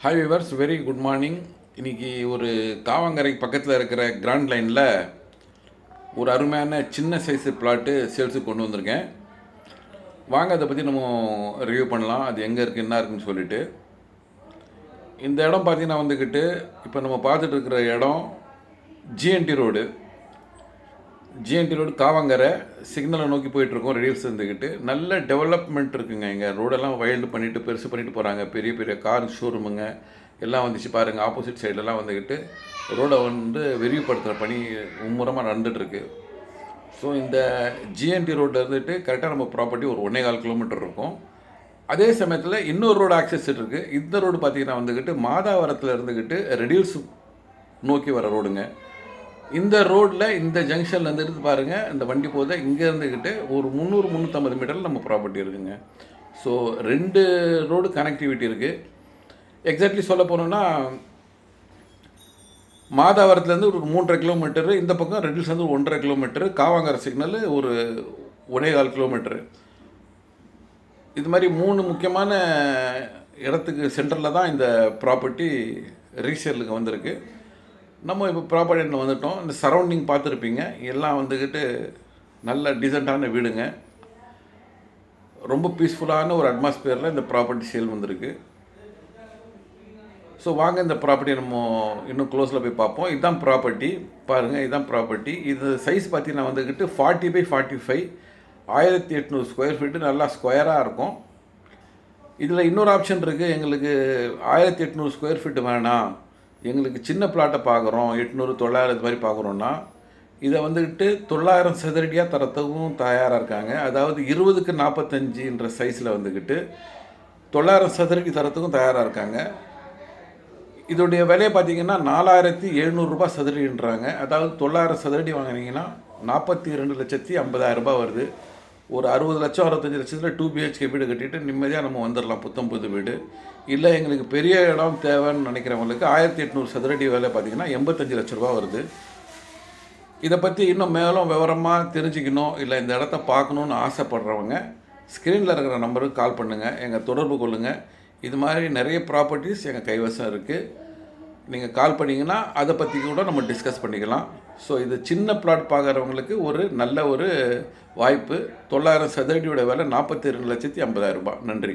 Hi viewers, very good morning. இன்றைக்கி ஒரு காவாங்கரை பக்கத்தில் இருக்கிற கிராண்ட் லைனில் ஒரு அருமையான சின்ன சைஸு பிளாட்டு சேல்ஸுக்கு கொண்டு வந்திருக்கேன். வாங்க அதை பற்றி நம்ம ரிவ்யூ பண்ணலாம். அது எங்கே இருக்குது, என்ன இருக்குன்னு சொல்லிட்டு. இந்த இடம் பார்த்திங்கன்னா வந்துக்கிட்டு இப்போ நம்ம பார்த்துட்டு இருக்கிற இடம் ஜிஎன்டி ரோடு காவாங்கரை சிக்னலை நோக்கி போயிட்டுருக்கோம். ரெடியூஸ் இருந்துக்கிட்டு நல்ல டெவலப்மெண்ட் இருக்குங்க. இங்கே ரோடெல்லாம் வைல்டு பண்ணிவிட்டு பெருசு பண்ணிட்டு போகிறாங்க. பெரிய பெரிய கார் ஷோரூமுங்க எல்லாம் வந்துச்சு பாருங்கள். ஆப்போசிட் சைடெல்லாம் வந்துக்கிட்டு ரோடை விரிவுபடுத்துகிற பணி மும்முரமாக நடந்துகிட்ருக்கு. ஸோ இந்த ஜிஎன்டி ரோட்டில் இருந்துட்டு கரெக்டாக நம்ம ப்ராப்பர்ட்டி ஒரு 1.25 கிலோமீட்டர் இருக்கும். அதே சமயத்தில் இன்னொரு ரோடு ஆக்சஸ் இருக்குது. இந்த ரோடு பார்த்திங்கன்னா வந்துக்கிட்டு மாதாவரத்தில் இருந்துக்கிட்டு ரெடியூஸ் நோக்கி வர ரோடுங்க. இந்த ரோட்டில் இந்த ஜங்ஷனில் எடுத்து பாருங்கள், இந்த வண்டி போதை இங்கே இருந்துக்கிட்டு ஒரு 300-350 மீட்டரில் நம்ம ப்ராப்பர்ட்டி இருக்குதுங்க. ஸோ 2 ரோடு கனெக்டிவிட்டி இருக்குது. எக்ஸாக்ட்லி சொல்ல போனோன்னா மாதாவரத்துலேருந்து ஒரு 3.5 கிலோமீட்டரு, இந்த பக்கம் ரெடியூஸ்லேருந்து 1.5 கிலோமீட்டரு, காவாங்கரை சிக்னல் ஒரு 1.25 கிலோமீட்டரு. இது மாதிரி 3 முக்கியமான இடத்துக்கு சென்டரில் தான் இந்த ப்ராப்பர்ட்டி ரீசேலுக்கு வந்திருக்கு. நம்ம இப்போ ப்ராப்பர்ட்டியில் வந்துவிட்டோம். இந்த சரௌண்டிங் பார்த்துருப்பீங்க. எல்லாம் வந்துக்கிட்டு நல்ல டீசெண்டான வீடுங்க. ரொம்ப பீஸ்ஃபுல்லான ஒரு அட்மாஸ்பியரில் இந்த ப்ராப்பர்ட்டி சேல் வந்திருக்கு. ஸோ வாங்க இந்த ப்ராப்பர்ட்டியை நம்ம இன்னும் க்ளோஸில் போய் பார்ப்போம். இதுதான் ப்ராப்பர்ட்டி பாருங்கள், இதுதான் ப்ராப்பர்ட்டி. இது சைஸ் பார்த்தீங்கன்னா வந்துக்கிட்டு 40x45, 1800 ஸ்கொயர் ஃபீட்டு, நல்லா ஸ்கொயராக இருக்கும். இதில் இன்னொரு ஆப்ஷன் இருக்குது. எங்களுக்கு 1800 ஸ்கொயர் ஃபீட்டு வேணாம், எங்களுக்கு சின்ன பிளாட்டை பார்க்குறோம், 800, 900 இது மாதிரி பார்க்குறோன்னா இதை வந்துக்கிட்டு 900 சதுரடியாக தரத்துக்கும் தயாராக இருக்காங்க. அதாவது 20க்கு 45ன்ற சைஸில் வந்துக்கிட்டு 900 சதுரடி தரத்துக்கும் தயாராக இருக்காங்க. இதோடைய விலையை பார்த்தீங்கன்னா 4700 ரூபாய் சதுரடின்றாங்க. அதாவது 900 சதுரடி வாங்கினீங்கன்னா 42,50,000 வருது. ஒரு 60 லட்சம் 65 லட்சத்தில் 2 BHK வீடு கட்டிட்டு நிம்மதியாக நம்ம வந்துடலாம், புது வீடு. இல்லை எங்களுக்கு பெரிய இடம் தேவைன்னு நினைக்கிறவங்களுக்கு 1800 சதுரடி வேலை பார்த்திங்கன்னா 85 லட்ச ரூபா வருது. இதை பற்றி இன்னும் மேலும் விவரமாக தெரிஞ்சுக்கணும், இல்லை இந்த இடத்த பார்க்கணுன்னு ஆசைப்படுறவங்க ஸ்க்ரீனில் இருக்கிற நம்பருக்கு கால் பண்ணுங்கள், எங்கள் தொடர்பு கொள்ளுங்கள். இது மாதிரி நிறைய ப்ராப்பர்ட்டிஸ் எங்கள் கைவசம் இருக்குது. நீங்கள் கால் பண்ணிங்கன்னா அதை பற்றி கூட நம்ம டிஸ்கஸ் பண்ணிக்கலாம். ஸோ இது சின்ன பிளாட் பார்க்குறவங்களுக்கு ஒரு நல்ல ஒரு வாய்ப்பு. 900 சதுரடியோட விலை 42,50,000 ரூபாய். நன்றி.